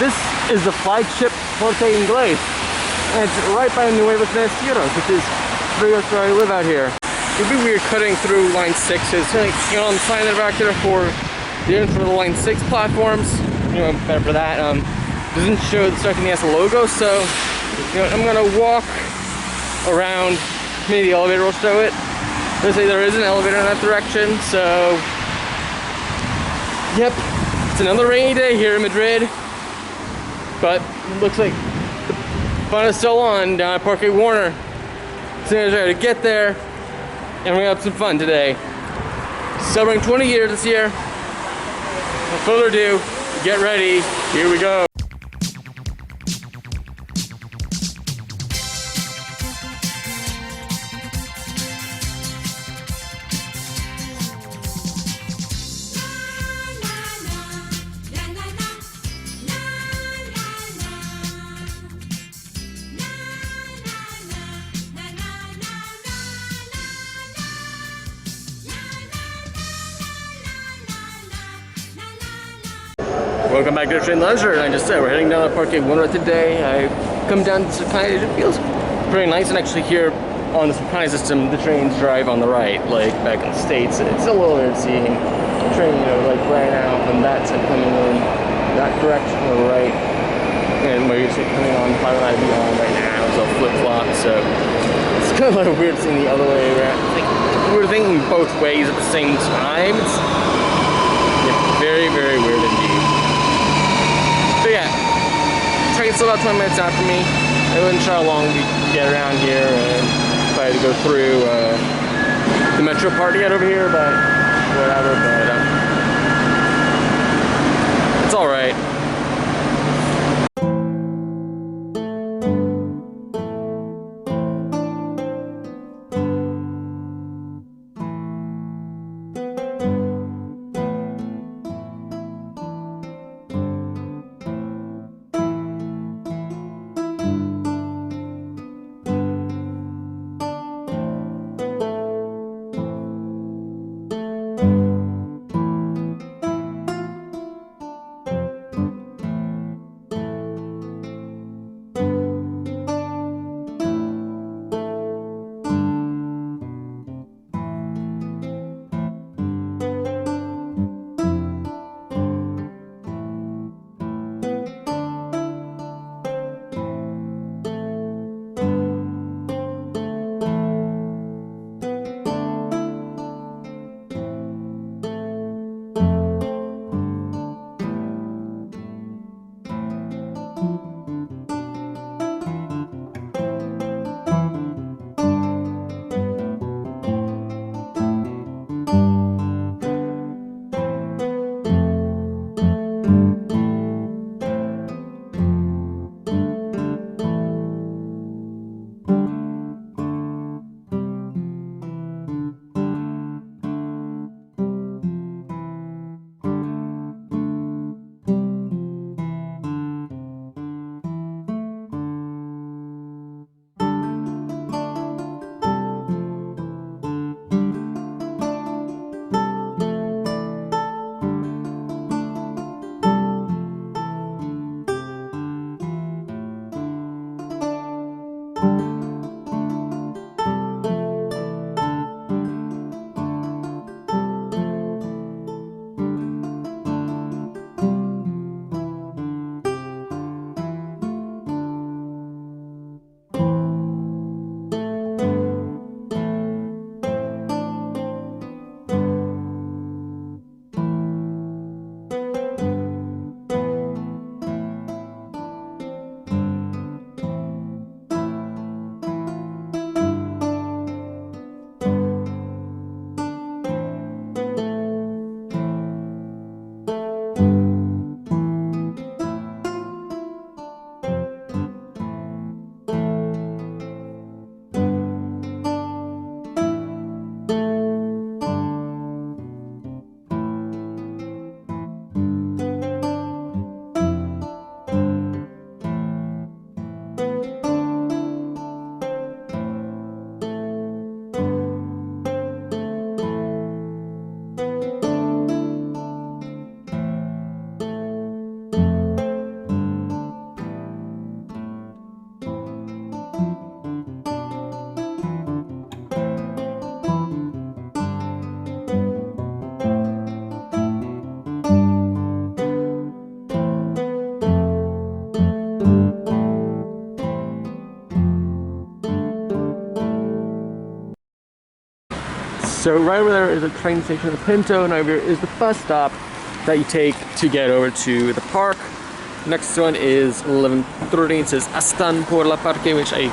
this is the flagship Corte Ingles, and it's right by Nuevos Ministrios, which is pretty much where I live out here. It'd be weird cutting through line 6's. Like, you know, I'm signing it back there for the line 6 platforms. You know, better for that. Doesn't show the Stuck in the S logo, so you know, I'm gonna walk around. Maybe the elevator will show it. They say there is an elevator in that direction, so yep, it's another rainy day here in Madrid, but it looks like the fun is still on down at Parque Warner. So I'm gonna try to get there, and we're gonna have some fun today. Celebrating 20 years this year. Without further ado, get ready, here we go. Welcome back to the Train Leisure, and I just said we're heading down to Parque Warner today. I come down to Supine. It feels pretty nice, and actually here on the Supine system, the trains drive on the right, like back in the States. It's a little weird seeing a train, you know, like right now from that side coming in that direction on the right, and where you're coming on Beyond right now, so flip-flop. So it's kind of like weird seeing the other way around. Like, we're thinking both ways at the same time. It's very, very weird indeed. So yeah, train's still about 20 minutes after me. I wasn't sure how long we get around here, and if I had to go through the metro part to get over here, but whatever, but it's alright. So right over there is a train station of Pinto, and over here is the bus stop that you take to get over to the park. Next one is 11:30. It says Están por la Parque, which I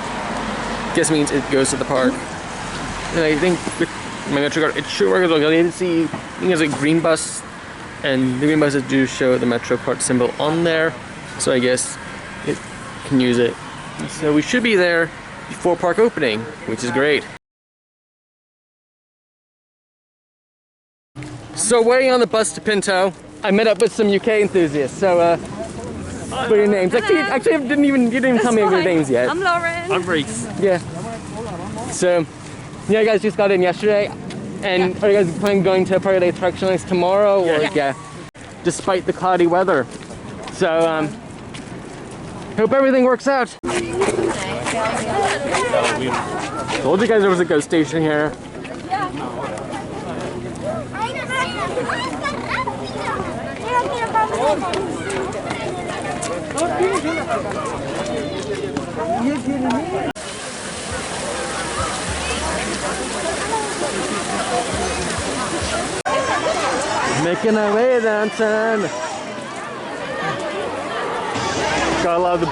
guess means it goes to the park. And I think with my Metro card, it should work as well. I didn't see, I think there's a green bus, and the green buses do show the Metro card symbol on there. So I guess it can use it. So we should be there before park opening, which is great. So waiting on the bus to Pinto, I met up with some UK enthusiasts. So what are your names? Actually, you didn't even tell me your names yet. I'm Lauren. I'm Reese. Yeah. So, yeah, you guys just got in yesterday, and are you guys planning on going to Parque de Attracciones tomorrow? Or yeah, despite the cloudy weather. So, hope everything works out. Told you guys there was a ghost station here. Making our way downtown. Got a lot of the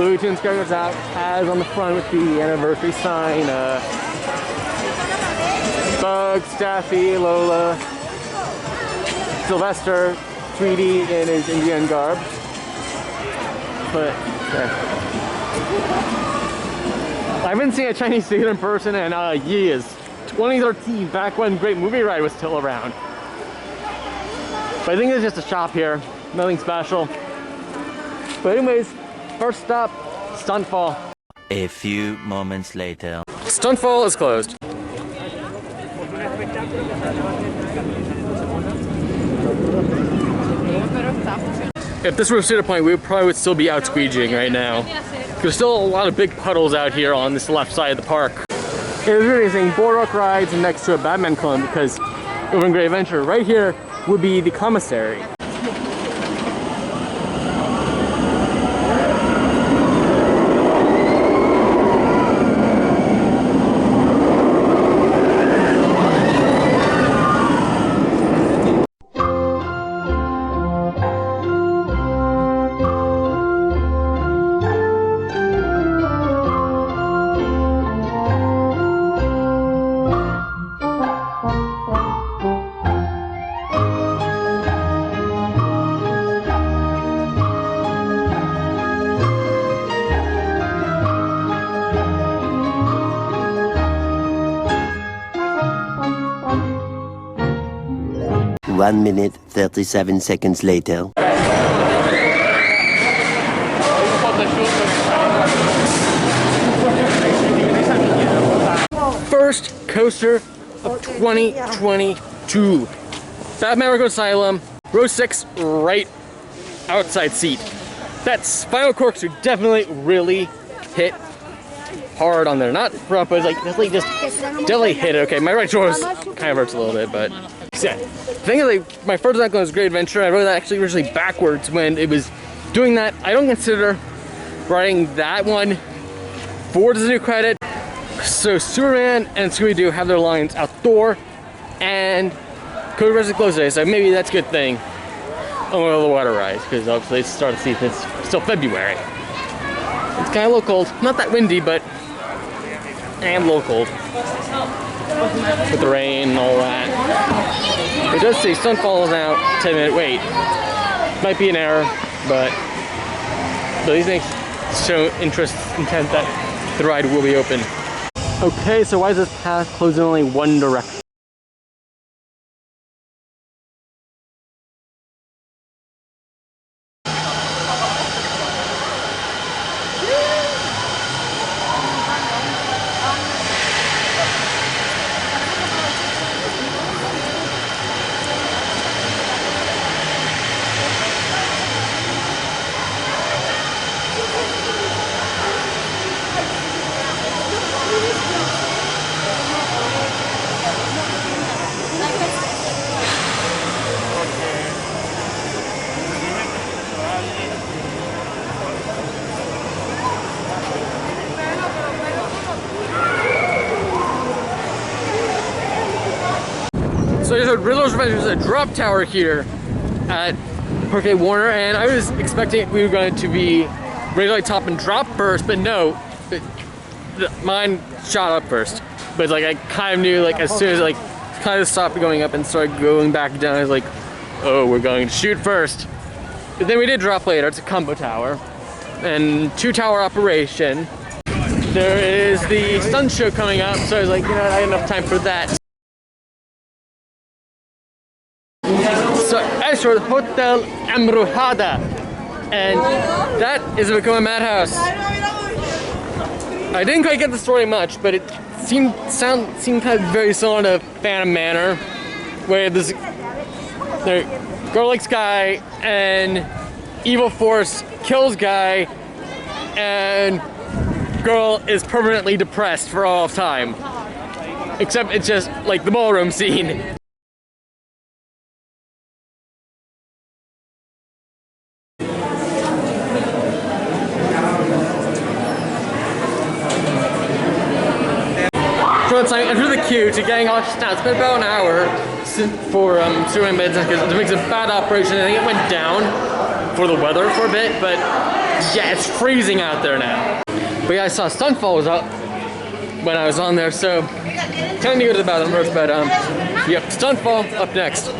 Looney Tunes characters out as on the front with the anniversary sign. Bugs, Daffy, Lola, Sylvester, Tweety in his Indian garb. But yeah. I haven't seen a Chinese theater in person in years. 2013, back when Great Movie Ride was still around. But I think it's just a shop here, nothing special. But anyways, first stop, Stunt Fall. A few moments later. Stunt Fall is closed. If this were a Cedar Point, we probably would still be out squeegeeing right now. There's still a lot of big puddles out here on this left side of the park. It was really interesting. Boardwalk rides next to a Batman clone because over in Great Adventure, right here would be the commissary. 1 minute, 37 seconds later. First coaster of 2022. Batman Arkham Asylum, row 6, right outside seat. That spinal corkscrew definitely really hit hard on there. Not front, but it's like definitely just definitely hit it. Okay, my right shoulder kind of hurts a little bit, but yeah. The thing is, like, my first one was Great Adventure. I wrote that actually originally backwards when it was doing that. I don't consider writing that one for the new credit. So Superman and Scooby-Doo have their lines outdoor, and Code Red is closed today, so maybe that's a good thing on one of the water rides, because obviously it's starting to see it's still February. It's kind of a little cold. Not that windy, but I am a little cold. With the rain and all that. It does say Stunt Fall is now 10-minute wait. Might be an error, but these things show intent that the ride will be open. Okay, so why is this path closed in only one direction? episode, Riddler's Revenge, there's a drop tower here at Parque Warner, and I was expecting we were going to be ready to like top and drop first, but no, mine shot up first. But like I kind of knew like as soon as like kind of stopped going up and started going back down, I was like, oh, we're going to shoot first. But then we did drop later. It's a combo tower and 2-tower operation. There is the stunt show coming up, so I was like, you know, I had enough time for that. So as for the Hotel Embrujada, and that is become a madhouse. I didn't quite get the story much, but it seemed kind of very similar to Phantom Manor, where this girl likes guy and evil force kills guy, and girl is permanently depressed for all of time. Except it's just like the ballroom scene. So it's like enter the queue to getting off now. It's been about an hour for suing bids because it makes a bad operation. I think it went down for the weather for a bit, but yeah, it's freezing out there now. But yeah, I saw Stunt Fall was up when I was on there, so kind of go to the bathroom first, but yep, Stunt Fall up next.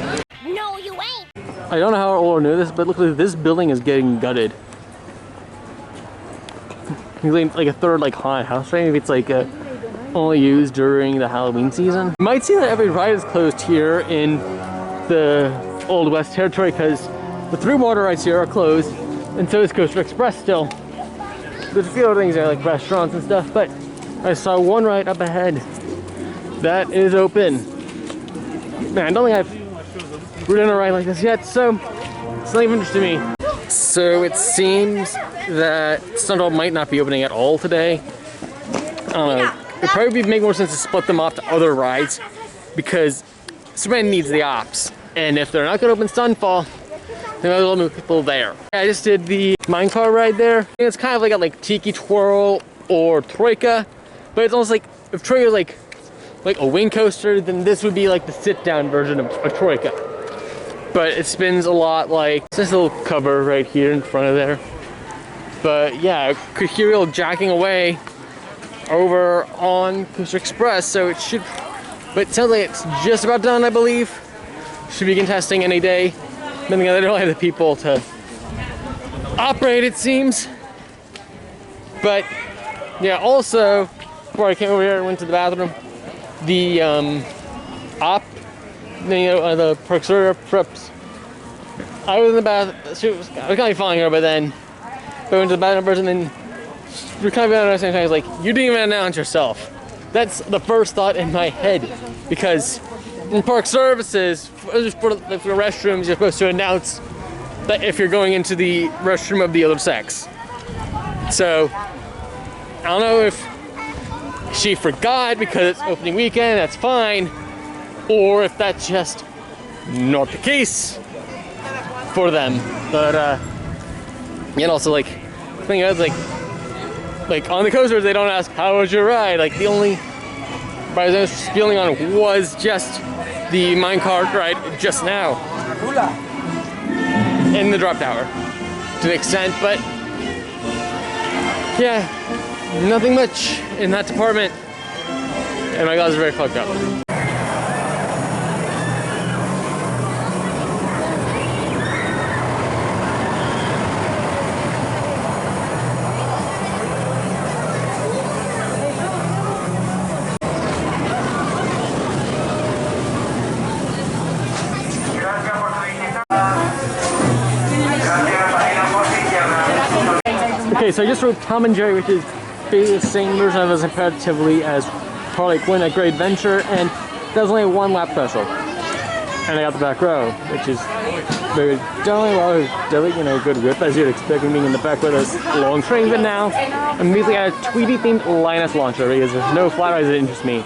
No, you ain't. I don't know how Ola knew this, but look, this building is getting gutted. It's like a third like haunted house, right? Maybe it's like only used during the Halloween season. You might see that every ride is closed here in the Old West Territory because the 3 water rides here are closed, and so is Coaster Express still. There's a few other things there like restaurants and stuff, but I saw one ride up ahead that is open. Man, I don't think I've ridden a ride like this yet, so it's not even interesting to me. So it seems that Stunt Fall might not be opening at all today. I don't know. It'd probably make more sense to split them off to other rides because Superman needs the ops. And if they're not going to open Stunt Fall, they might as well move people there. I just did the minecart ride there. It's kind of like a Tiki Twirl or Troika, but it's almost like if Troika was like a wing coaster, then this would be like the sit-down version of a Troika. But it spins a lot like this little cover right here in front of there. But yeah, I could hear it jacking away over on Coaster Express, so it should, but it sounds like it's just about done, I believe. Should begin testing any day. Then they don't have the people to operate, it seems. But yeah, also, before I came over here and went to the bathroom, the the Proxura preps, I was in the bath, I was kind of following her, but then I went to the bathroom first, and then we're kind of at the same time. I was like, you didn't even announce yourself. That's the first thought in my head, because in park services, for the restrooms, you're supposed to announce that if you're going into the restroom of the other sex. So I don't know if she forgot because it's opening weekend, that's fine, or if that's just not the case for them. But and also like the thing is like on the coasters they don't ask how was your ride. Like the only ride I was feeling on was just the minecart ride just now in the drop tower to an extent, but yeah, nothing much in that department, and my glasses are very fucked up. Okay, so I just wrote Tom and Jerry, which is basically the same version of as comparatively as Prologue Win at Great Adventure, and there's only 1 lap special. And I got the back row, which is very definitely good whip as you'd expect me being in the back row. There's long trains, but now I'm immediately at a Tweety themed Linus launcher because there's no flat rides that interest me.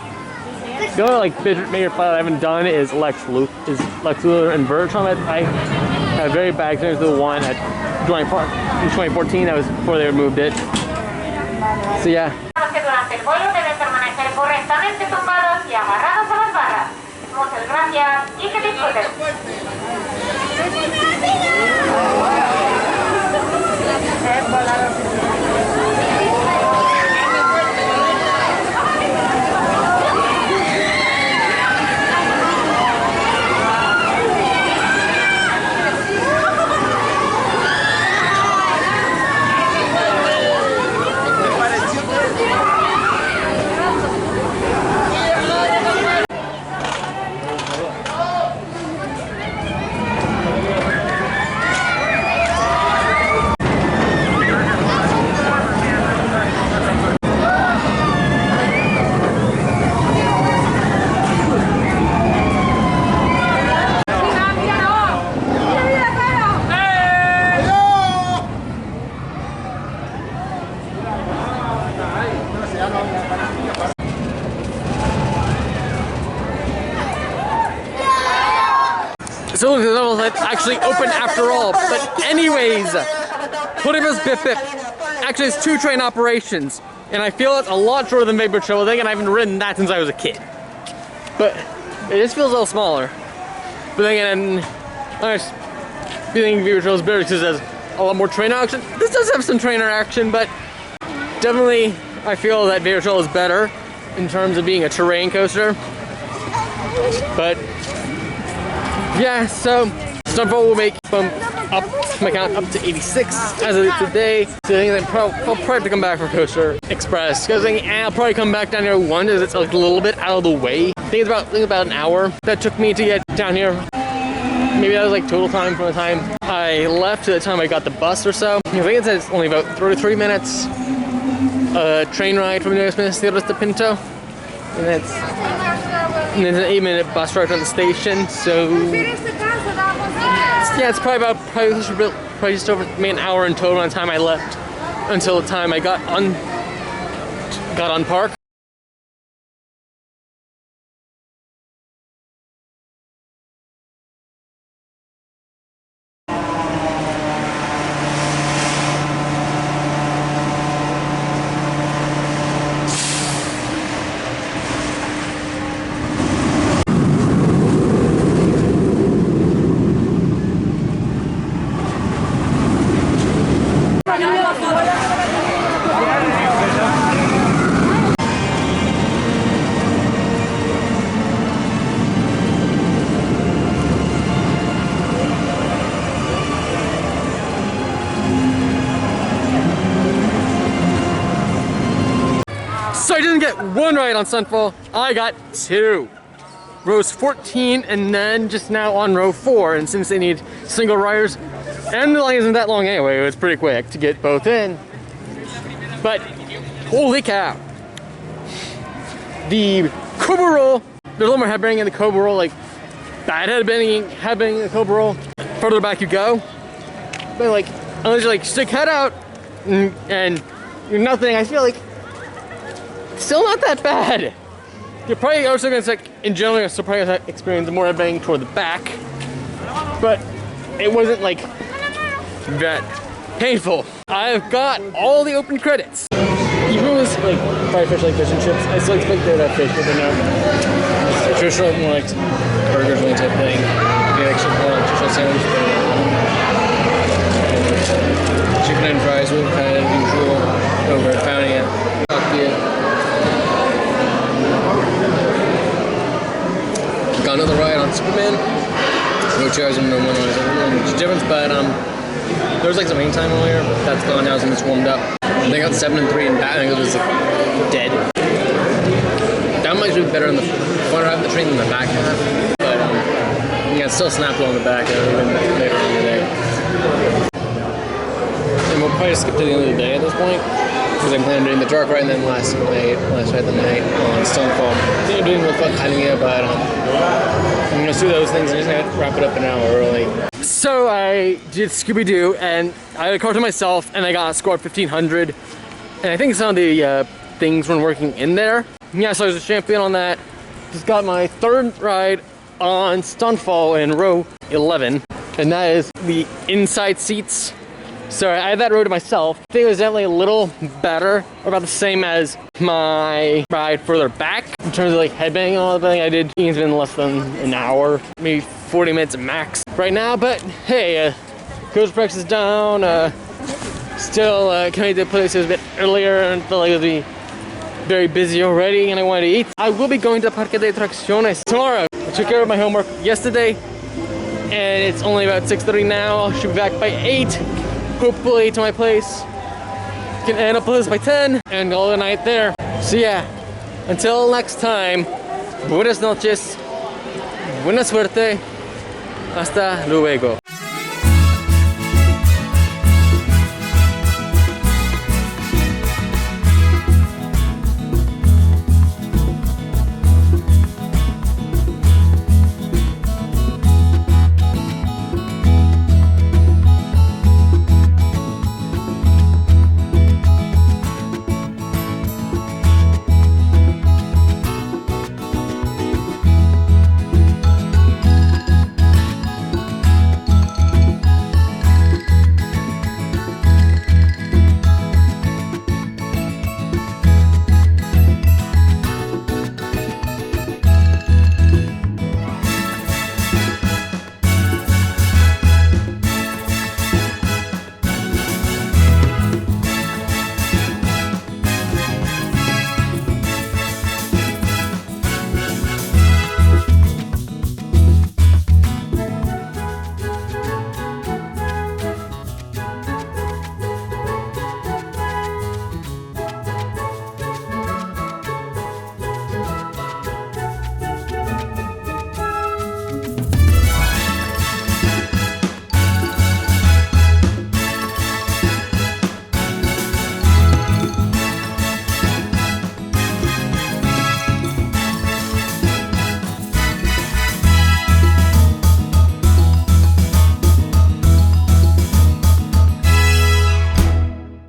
The only major flat I haven't done is Lex Luthor and Bertram. I had a very bad experience with the one at Joint Park in 2014. That was before they removed it. So yeah. Muchas gracias y que disfruten. So look, the level actually opened after all. But anyways, Pluribus Bifid actually has 2 train operations. And I feel it's a lot shorter than Vapor Trail, and I haven't ridden that since I was a kid. But it just feels a little smaller. But then again, I just feeling Vapor Trail is better because it has a lot more train action. This does have some trainer action, but definitely I feel that Vapor Trail is better in terms of being a terrain coaster. But yeah, so Stunt Fall will make bump up my count up to 86 as of today. So I think I'll probably have to come back for Coaster Express because I'll probably come back down here 1 as it's like a little bit out of the way. I think it's about an hour that took me to get down here. Maybe that was like total time from the time I left to the time I got the bus or so. I think it says only about 33 minutes. Train ride from Nuevos Ministrios to Pinto. And then an 8-minute bus ride from the station, so yeah, it's probably just over maybe an hour in total on the time I left until the time I got on park. So I didn't get 1 ride on Stunt Fall, I got 2. Rows 14 and then just now on row 4, and since they need single riders, and the line isn't that long anyway, it was pretty quick to get both in. But holy cow. The Cobra Roll, there's a lot more headbanging in the Cobra Roll, like bad headbanging in the Cobra Roll. Further back you go. But like, unless you like stick head out and you're nothing, I feel like still not that bad. You're probably also going to, in general, you're probably going to experience more headbanging toward the back, but it wasn't like that painful. I've got all the open credits. Even with like fried fish, like fish and chips, I still expect they would have fish, but they're not. It's traditional, more like burgers, really type thing. The actual more like traditional sandwich. Chicken and fries were kind of usual over at Pounding It. Got another ride on Superman. No chairs and no one noise. It's different, but there was like some rain time earlier. That's gone now, and it's warmed up. They got 7 and 3 and that, I think it was like dead. That might be better in the front half of the train than the back half. But yeah, it's still snapped on the back even later in the day. And we'll probably skip to the end of the day at this point, because I'm planning on doing the dark ride and then last ride of the night on Stunt Fall. I think I'm doing real fun timing it, but I'm gonna do those things and just gonna wrap it up an hour early. So I did Scooby-Doo and I had a car to myself and I got a score of 1500. And I think some of the things weren't working in there. Yeah, so I was a champion on that. Just got my 3rd ride on Stunt Fall in row 11. And that is the inside seats So I had that road to myself. I think it was definitely a little better, or about the same as my ride further back in terms of like headbanging and all that. I did it's been less than an hour, maybe 40 minutes max right now. But hey, coach price is down. Still coming to the place a bit earlier and felt like it would be very busy already, and I wanted to eat. I will be going to Parque de Atracciones tomorrow. I took care of my homework yesterday, and it's only about 6:30 now. I should be back by 8. Hopefully to my place. Can end up by 10 and all the night there. So yeah, until next time, buenas noches, buena suerte, hasta luego.